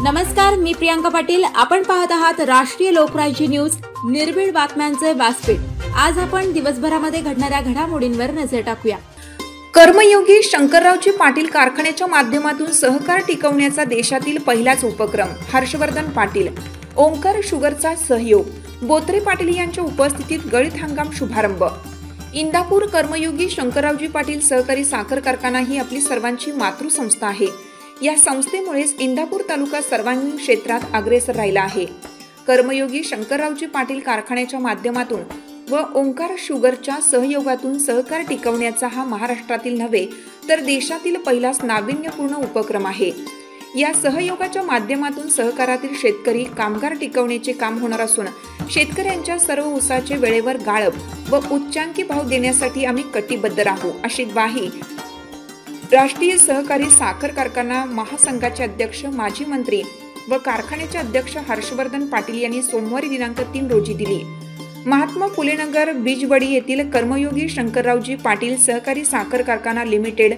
नमस्कार, मी प्रियांका पाटील. आपण पाहत आहात राष्ट्रीय लोकराज्य न्यूज, निर्भीड बातम्यांचे व्यासपीठ. आज आपण दिवसभरामध्ये घडणाऱ्या घडामोडींवर नजर टाकूया. कर्मयोगी शंकररावजी पाटील कारखान्याच्या माध्यमातून सहकार टिकवण्याचा देशातील पहिलाच उपक्रम. हर्षवर्धन पाटील. ओंकार शुगरचा सहयोग. बोत्रे पाटील यांच्या उपस्थितीत गळीत हंगाम शुभारंभ. इंदापूर कर्मयोगी शंकररावजी पाटील सहकारी साखर कारखाना ही आपली सर्वांची मातृसंस्था आहे. या संस्थेमुळेच इंदापूर तालुका सर्वांगीण क्षेत्रात अग्रेसर राहिला आहे. कर्मयोगी शंकररावजी पाटील कारखान्याच्या माध्यमातून व ओंकार शुगरच्या सहयोगातून सहकार टिकवण्याचा हा महाराष्ट्रातील नव्हे तर देशातील पहिलाच नाविन्यपूर्ण उपक्रम आहे. या सहयोगाच्या माध्यमातून सहकारातील शेतकरी कामगार टिकवण्याचे काम होणार असून शेतकऱ्यांच्या सर्व ऊसाचे वेळेवर गाळप व उच्चांकी भाव देण्यासाठी आम्ही कटिबद्ध राहू, अशी ग्वाही राष्ट्रीय सहकारी साखर कारखाना महासंघाचे अध्यक्ष, माजी मंत्री व कारखान्याचे अध्यक्ष हर्षवर्धन पाटील यांनी सोमवारी दिनांक 3 रोजी दिली. महात्मा फुले नगर बीजवडी येथील कर्मयोगी शंकररावजी पाटील सहकारी साखर कारखाना लिमिटेड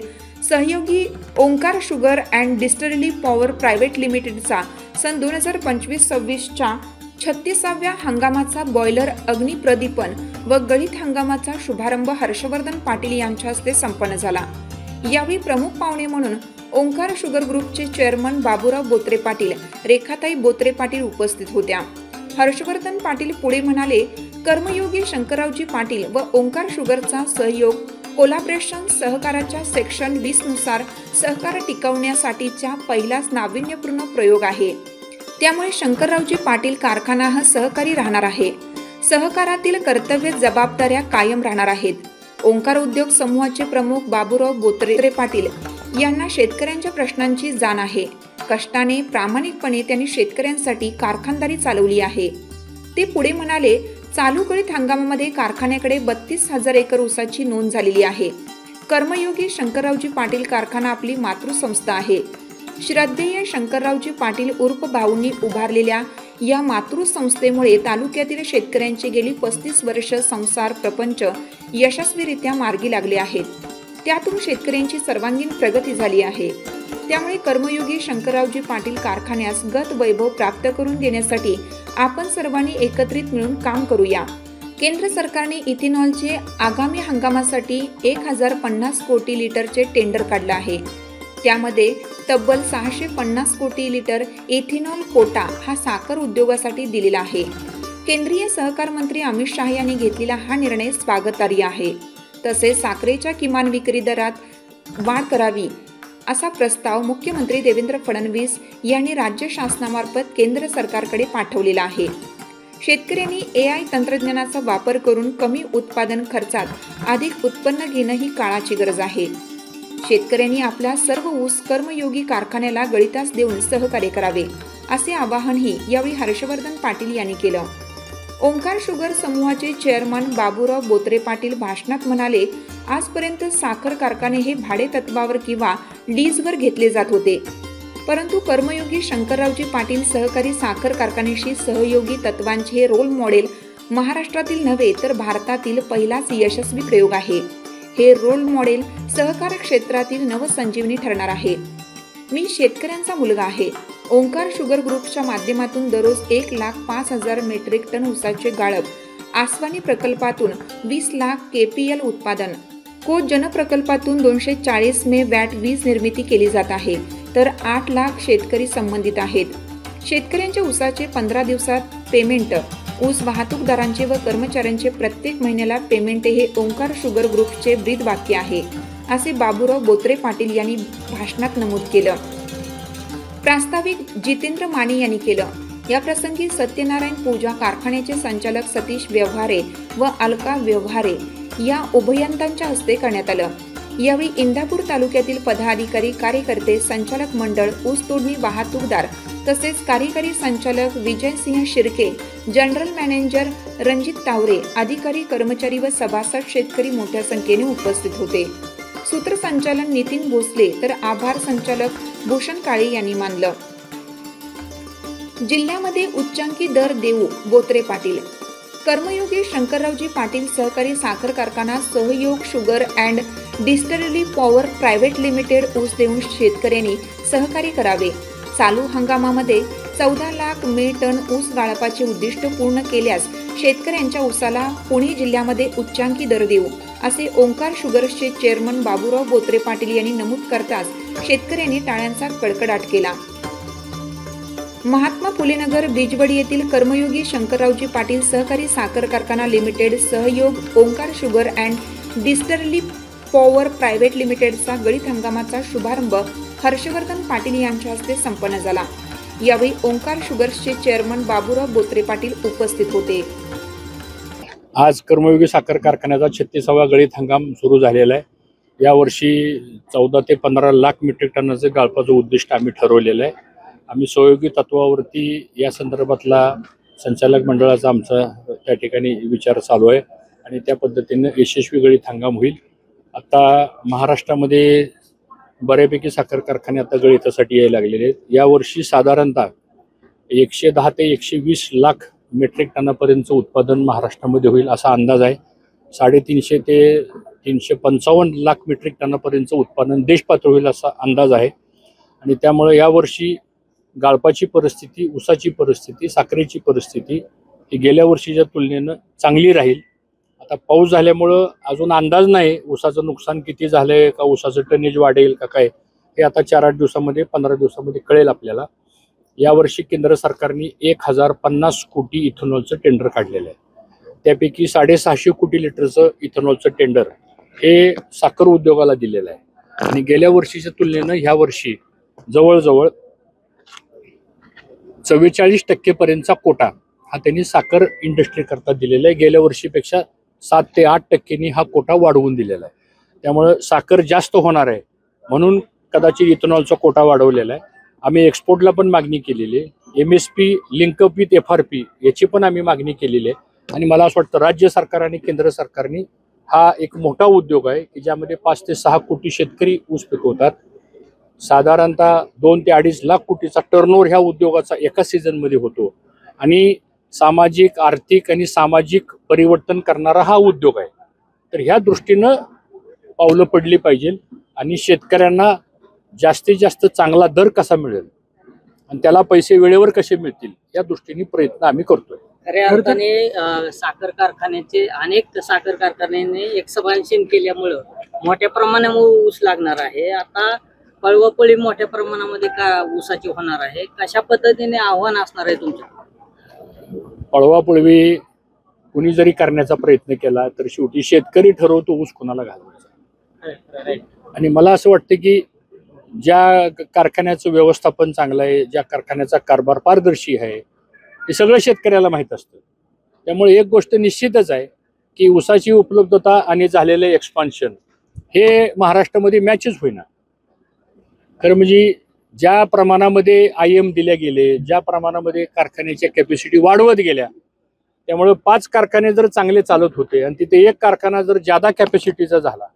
सहयोगी Omkar sugar and distillery power private लिमिटेडचा सन 2025-26च्या 36व्या हंगामाचा बॉयलर अग्निप्रदीपन व गळीत हंगामाचा शुभारंभ हर्षवर्धन पाटील यांच्या हस्ते संपन्न झाला. यावेळी प्रमुख पाहुणे म्हणून ओंकार शुगर ग्रुपचे चेअरमन बाबूराव बोत्रे पाटील, रेखाताई बोत्रे पाटील उपस्थित होत्या. हर्षवर्धन पाटील पुढे म्हणाले, कर्मयोगी शंकररावजी पाटील व ओंकार शुगरचा सहयोग कोलॅबोरेशन सहकाराच्या सेक्शन 20 नुसार सहकार टिकवण्यासाठीचा पहिलाच नाविन्यपूर्ण प्रयोग आहे. त्यामुळे शंकररावजी पाटील कारखाना हा सहकारी राहणार आहे. सहकारातील कर्तव्य जबाबदाऱ्या कायम राहणार आहेत. ओंकार उद्योग समूहाचे प्रमुख बाबूराव बोत्रे पाटील यांना शेतकऱ्यांच्या प्रश्नांची जाण आहे. कष्टाने प्रामाणिकपणे त्यांनी शेतकऱ्यांसाठी कारखानदारी चालवली आहे. ते पुढे म्हणाले, चालू गळीत हंगामामध्ये कारखान्याकडे 32,000 एकर ऊसाची नोंद झालेली आहे. कर्मयोगी शंकररावजी पाटील कारखाना आपली मातृसंस्था आहे. श्रद्धेय शंकररावजी पाटील उर्फ भाऊंनी उभारलेल्या या मातृसंस्थेमुळे तालुक्यातील शेतकऱ्यांचे गेली 35 वर्ष संसार प्रपंच यशस्वीरित्या मार्गी लागले आहेत. त्यातून शेतकऱ्यांची सर्वांगीण प्रगती झाली आहे. त्यामुळे कर्मयोगी शंकररावजी पाटील कारखान्यास गत वैभव प्राप्त करून देण्यासाठी आपण सर्वांनी एकत्रित मिळून काम करूया. केंद्र सरकारने इथेनॉलचे आगामी हंगामासाठी 1050 कोटी लिटरचे टेंडर काढले आहे. त्यामध्ये तब्बल 650 कोटी लिटर इथेनॉल कोटा हा साखर उद्योगासाठी दिलेला आहे. केंद्रीय सहकार मंत्री अमित शाह यांनी घेतलेला हा निर्णय स्वागतार्ह आहे. तसेच साखरेच्या किमान विक्री दरात वाढ करावी असा प्रस्ताव मुख्यमंत्री देवेंद्र फडणवीस यांनी राज्य शासनामार्फत केंद्र सरकारकडे पाठवलेला आहे. शेतकऱ्यांनी AI तंत्रज्ञानाचा वापर करून कमी उत्पादन खर्चात अधिक उत्पन्न घेणं ही काळाची गरज आहे. शेतकऱ्यांनी आपला सर्व ऊस कर्मयोगी कारखान्याला गळीतास देऊन सहकार्य करावे, असे आवाहनही यावेळी हर्षवर्धन पाटील यांनी केलं. ओंकार शुगर समूहाचे चेअरमन बाबूराव बोत्रे पाटील भाषणात म्हणाले, आजपर्यंत साखर कारखाने हे भाडे तत्वावर किंवा लीजवर घेतले जात होते. परंतु कर्मयोगी शंकररावजी पाटील सहकारी साखर कारखान्याशी सहयोगी तत्वांचे हे रोल मॉडेल महाराष्ट्रातील नव्हे तर भारतातील पहिलाच यशस्वी प्रयोग आहे. हे रोल मॉडेल सहकार क्षेत्रातील नवसंजीवनी ठरणार आहे. मी शेतकऱ्यांचा मुलगा आहे. ओंकार शुगर ग्रुपच्या माध्यमातून दररोज 1,05,000 मेट्रिक टन ऊसाचे गाळप, आसवानी प्रकल्पातून 20 लाख KPL उत्पादन, कोच जन प्रकल्पातून 240 मेगावॅट वीज निर्मिती केली जात आहे. तर 8 लाख शेतकरी संबंधित आहेत. शेतकऱ्यांच्या ऊसाचे 15 दिवसात पेमेंट, ऊस वाहतूकदारांचे व कर्मचाऱ्यांचे प्रत्येक महिन्याला पेमेंट हे ओंकार शुगर ग्रुपचे ब्रीदवाक्य आहे, असे बाबूराव बोत्रे पाटील यांनी भाषणात नमूद केलं. प्रास्ताविक जितेंद्र माने यांनी केलं. या प्रसंगी सत्यनारायण पूजा कारखान्याचे संचालक सतीश व्यवहारे व अलका व्यवहारे या उभयंतांच्या हस्ते करण्यात आलं. यावेळी इंदापूर तालुक्यातील पदाधिकारी, कार्यकर्ते, संचालक मंडळ, ऊस तोडणी वाहतूकदार तसेच कार्यकारी संचालक विजयसिंह शिर्के, जनरल मॅनेजर रणजित तावरे, अधिकारी, कर्मचारी व सभासद शेतकरी मोठ्या संख्येने उपस्थित होते. सूत्रसंचालन नितीन भोसले तर आभार संचालक भूषण काळे यांनी मानलं. जिल्ह्यामध्ये उच्चांकी दर देऊ, बोत्रे पाटील. कर्मयोगी शंकररावजी पाटील सहकारी साखर कारखाना सहयोग sugar and distillery power private limited ऊस देऊन शेतकऱ्यांनी सहकार्य करावे. चालू हंगामामध्ये 14 लाख टन ऊस गाळपाचे उद्दिष्ट पूर्ण केल्यास शेतकऱ्यांच्या ऊसाला पुणे जिल्ह्यामध्ये उच्चांकी दर देऊ, असे ओंकार शुगर्सचे चेअरमन बाबूराव बोत्रे पाटील यांनी नमूद करताच शेतकऱ्यांनी टाळ्यांचा कडकडाट केला. महात्मा फुले नगर बिजवडी येथील कर्मयोगी शंकररावजी पाटील सहकारी साखर कारखाना लिमिटेड सहयोग Omkar sugar and distillery power private लिमिटेडचा गळीत हंगामाचा शुभारंभ हर्षवर्धन पाटील यांच्या हस्ते संपन्न झाला. यावेळी ओंकार शुगर्सचे चेअरमन बाबूराव बोत्रे पाटील उपस्थित होते. आज कर्मयोगी साखर कारखान्याचा 36वा गळीत हंगाम सुरू झालेला आहे. यावर्षी 14 ते 15 लाख मेट्रिक टनाचे गाळपाचं उद्दिष्ट आम्ही ठरवलेलं आहे. आम्ही सहयोगी तत्वावरती या संदर्भातला संचालक मंडळाचा आमचा त्या ठिकाणी विचार चालू आहे आणि त्या पद्धतीने यशस्वी गळीत हंगाम होईल. आता महाराष्ट्रामध्ये बऱ्यापैकी साखर कारखाने आता गळीतासाठी यायला लागलेले आहेत. यावर्षी साधारणतः 110 ते 120 लाख मेट्रिक टनापर्यंतचं उत्पादन महाराष्ट्रामध्ये होईल असा अंदाज आहे. 350 ते 355 लाख मेट्रिक टनापर्यंतचं उत्पादन देश पातळीवर होईल असा अंदाज आहे. आणि त्यामुळे यावर्षी गाळपाची परिस्थिती, ऊसाची परिस्थिती, साखरेची परिस्थिती ही गेल्या वर्षीच्या तुलनेनं चांगली राहील. आता पाऊस झाल्यामुळं अजून अंदाज नाही ऊसाचं नुकसान किती झालंय का, ऊसाचं टनेज वाढेल का काय, हे आता 4-8 दिवसामध्ये 15 दिवसामध्ये कळेल आपल्याला. यावर्षी केंद्र सरकारने 1050 कोटी इथेनॉलचं टेंडर काढलेलं आहे. त्यापैकी 650 कोटी लिटरचं इथेनॉलचं टेंडर हे साखर उद्योगाला दिलेलं आहे. आणि गेल्या वर्षीच्या तुलनेनं ह्या वर्षी जवळजवळ 44% पर्यंतचा कोटा हा त्यांनी साखर इंडस्ट्री करता दिलेला आहे. गेल्या वर्षीपेक्षा 7 ते 8% हा कोटा वाढवून दिलेला आहे. त्यामुळे साखर जास्त होणार आहे म्हणून कदाचित इथेनॉलचा कोटा वाढवलेला आहे. आम्ही एक्सपोर्टला पण मागणी केलेली आहे. MSP लिंकअप विथ FRP याची पण आम्ही मागणी केलेली आहे. आणि मला असं वाटतं राज्य सरकार आणि केंद्र सरकारने हा एक मोठा उद्योग आहे की ज्यामध्ये 5 ते 6 कोटी शेतकरी ऊस पिकवतात. साधारणतः 2 ते 2.5 लाख कोटीचा टर्नओव्हर ह्या उद्योगाचा एका सीझनमध्ये होतो. आणि सामाजिक, आर्थिक आणि सामाजिक परिवर्तन करणारा हा उद्योग आहे. तर ह्या दृष्टीनं पावलं पडली पाहिजे आणि शेतकऱ्यांना जास्तीत जास्त चांगला दर कसा मिळेल आणि त्याला पैसे वेळेवर कसे मिळतील या दृष्टीने प्रयत्न आम्ही करतोय. खऱ्या अर्थाने साखर कारखान्याचे अनेक साखर कारखान्यांनी एक्सपान्शन केल्यामुळं मोठ्या प्रमाणावर ऊस लागणार आहे. आता पळवपळी मोठ्या प्रमाणामध्ये का ऊसाची होणार आहे, कशा पद्धतीने आव्हान असणार आहे तुमच्या? पळवापळवी कुणी जरी करण्याचा प्रयत्न केला तर शेवटी शेतकरी ठरवतो ऊस कुणाला घालवायचा. आणि मला असं वाटतं की ज्या कारखान्याचं व्यवस्थापन चांगलं आहे, ज्या कारखान्याचा कारभार पारदर्शी आहे, हे सगळं शेतकऱ्याला माहीत असतं. त्यामुळे एक गोष्ट निश्चितच आहे की ऊसाची उपलब्धता आणि झालेलं एक्सपान्शन हे महाराष्ट्रामध्ये मॅचच होईना. खरं म्हणजे ज्या प्रमाणामध्ये IM दिल्या गेले, ज्या प्रमाणामध्ये कारखान्याच्या कॅपॅसिटी वाढवत गेल्या, त्यामुळे 5 कारखाने जर चांगले चालत होते आणि तिथे एक कारखाना जर जादा कॅपॅसिटीचा झाला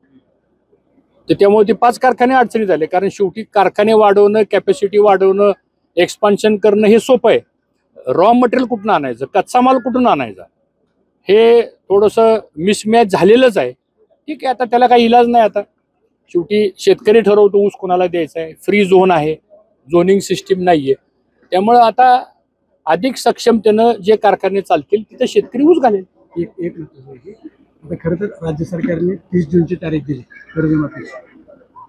तर त्यामुळे ते 5 कारखाने अडचणी झाले. कारण शेवटी कारखाने वाढवणं, कॅपॅसिटी वाढवणं, एक्सपान्शन करणं हे सोपं आहे. रॉ मटेरियल कुठून आणायचं, कच्चा माल कुठून आणायचा, हे थोडंसं मिसमॅच झालेलंच आहे. ठीक आहे, आता त्याला काही इलाज नाही. आता शेवटी शेतकरी ठरवतो ऊस कोणाला द्यायचा आहे. फ्री झोन आहे, झोनिंग सिस्टीम नाहीये. त्यामुळं आता अधिक सक्षमतेनं जे कारखाने चालतील तिथे शेतकरी ऊस घालेल. आता खरं तर राज्य सरकारने 30 जूनची तारीख दिली कर्जमाफी,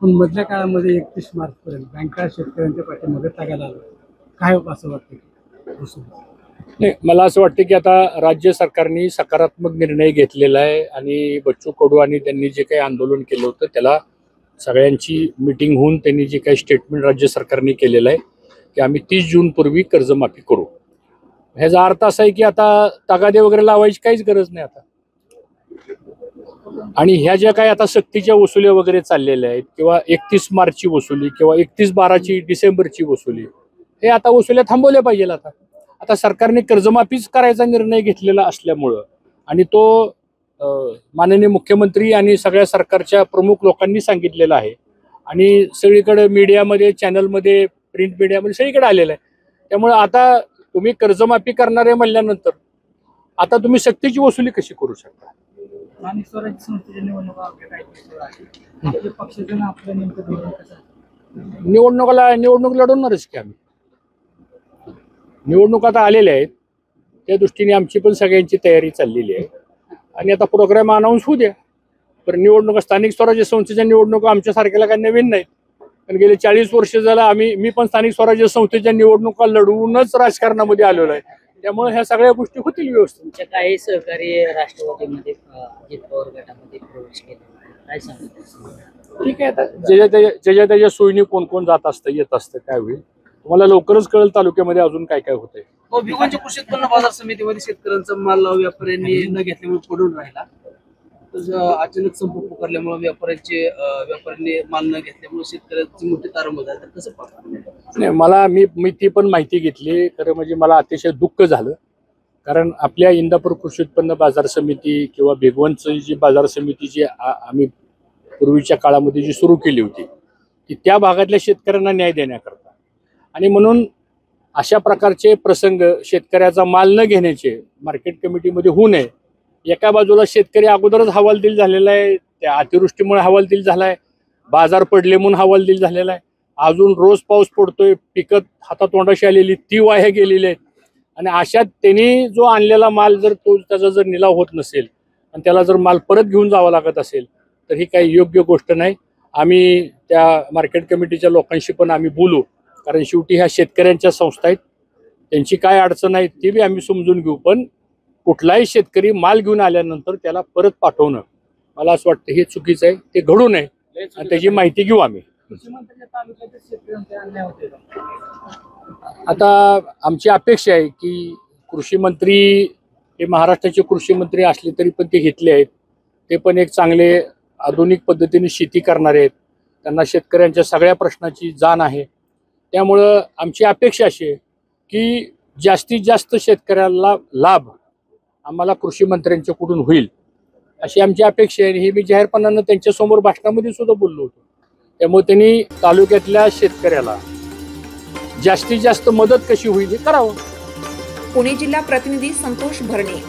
पण मधल्या काळामध्ये 31 मार्चपर्यंत बँका शेतकऱ्यांच्या पाठीमागे तागायला आलं. काय असं वाटतं? नाही, मला असं वाटतं की आता राज्य सरकारने सकारात्मक निर्णय घेतलेला आहे आणि बच्चू कडू आणि त्यांनी जे काही आंदोलन केलं होतं त्याला सगळ्यांची मीटिंग होऊन त्यांनी जे काही स्टेटमेंट राज्य सरकारने केलेलं आहे की आम्ही 30 जून पूर्वी कर्जमाफी करू. ह्याचा अर्थ असा आहे की आता तगादे वगैरे लावायची काहीच गरज नाही आता. आणि ह्या ज्या काही आता सक्तीच्या वसुल्या वगैरे चाललेल्या आहेत किंवा 31 मार्चची वसुली किंवा 31/12 डिसेंबरची वसुली, हे आता वसुल्या थांबवल्या पाहिजे. आता सरकारने कर्जमाफीच करायचा निर्णय घेतलेला असल्यामुळं आणि तो माननीय मुख्यमंत्री आणि सगळ्या सरकारच्या प्रमुख लोकांनी सांगितलेलं आहे आणि सगळीकडे मीडियामध्ये, चॅनलमध्ये, प्रिंट मीडियामध्ये सगळीकडे आलेलं आहे. त्यामुळे आता तुम्ही कर्जमाफी करणार आहे म्हणल्यानंतर आता तुम्ही सक्तीची वसुली कशी करू शकता? स्थानिक स्वराज्य संस्थेच्या निवडणुका निवडणूक लढवणारच की आम्ही. निवडणूक आता आलेल्या आहेत, त्या दृष्टीने आमची पण सगळ्यांची तयारी चाललेली आहे आणि आता प्रोग्राम अनाऊन्स होऊ द्या. पण निवडणुका स्थानिक स्वराज्य संस्थेच्या निवडणुका आमच्यासारख्याला काही नवीन नाहीत, पण गेले 40 वर्ष झालं मी पण स्थानिक स्वराज्य संस्थेच्या निवडणुका लढवूनच राजकारणामध्ये आलेलो आहे. त्यामुळे ह्या सगळ्या गोष्टी होतील व्यवस्थित. तुमच्या काही सहकारी राष्ट्रवादीमध्ये अजित पवार गटामध्ये प्रवेश केला, काय सांगता? ठीक आहे, आता ज्याच्या त्याच्या सोयीने कोण कोण जात असतं येत असतं काय होईल तुम्हाला लवकरच कळेल तालुक्यामध्ये अजून काय काय होतंय. भिगवणच्या कृषी उत्पन्न बाजार समितीमध्ये शेतकऱ्यांचा माल व्यापाऱ्यांनी न घेतल्यामुळे पडून राहिला. अचानक संप पुकारल्यामुळे व्यापाऱ्यांनी माल न घेतल्यामुळे शेतकऱ्यांची मोठी तारांबळ झाली. तर कसं पाहता? नाही, मी ती पण माहिती घेतली. खरं म्हणजे मला अतिशय दुःख झालं, कारण आपल्या इंदापूर कृषी उत्पन्न बाजार समिती किंवा भिगवणची जी बाजार समिती जी आम्ही पूर्वीच्या काळामध्ये जी सुरू केली होती ती त्या भागातल्या शेतकऱ्यांना न्याय देण्याकरता, आणि म्हणून अशा प्रकारचे प्रसंग शेतकऱ्याचा माल न घेण्याचे मार्केट कमिटीमध्ये होऊ नये. एका बाजूला शेतकरी अगोदरच हवालदिल झालेला आहे, त्या अतिवृष्टीमुळे हवालदिल झाला आहे, बाजार पडले म्हणून हवालदिल झालेला आहे, अजून रोज पाऊस पडतोय, पिकत हातातोंडाशी आलेली ती वाया गेलेली आहेत, आणि अशात त्यांनी जो आणलेला माल जर त्याचा जर निलाव होत नसेल आणि त्याला जर माल परत घेऊन जावा लागत असेल तर ही काही योग्य गोष्ट नाही. आम्ही त्या मार्केट कमिटीच्या लोकांशी पण आम्ही बोलू, कारण शेवटी ह्या शेतकऱ्यांच्या संस्था आहेत, त्यांची काय अडचण आहे ती बी आम्ही समजून घेऊ. पण कुठलाही शेतकरी माल घेऊन आल्यानंतर त्याला परत पाठवणं मला असं वाटतं हे चुकीचं आहे, ते घडू नये आणि त्याची माहिती घेऊ आम्ही. आता आमची अपेक्षा आहे की कृषी मंत्री हे महाराष्ट्राचे कृषी मंत्री असले तरी पण ते घेतले आहेत, ते पण एक चांगले आधुनिक पद्धतीने शेती करणारे आहेत, त्यांना शेतकऱ्यांच्या सगळ्या प्रश्नाची जाण आहे. त्यामुळं आमची अपेक्षा अशी आहे की जास्तीत जास्त शेतकऱ्याला लाभ आम्हाला कृषी मंत्र्यांच्याकडून होईल अशी आमची अपेक्षा आहे. ही मी जाहीरपणानं त्यांच्यासमोर भाषणामध्ये सुद्धा बोललो होतो. त्यामुळे त्यांनी तालुक्यातल्या शेतकऱ्याला जास्तीत जास्त मदत कशी होईल हे करावं. पुणे जिल्हा प्रतिनिधी संतोष भरणे.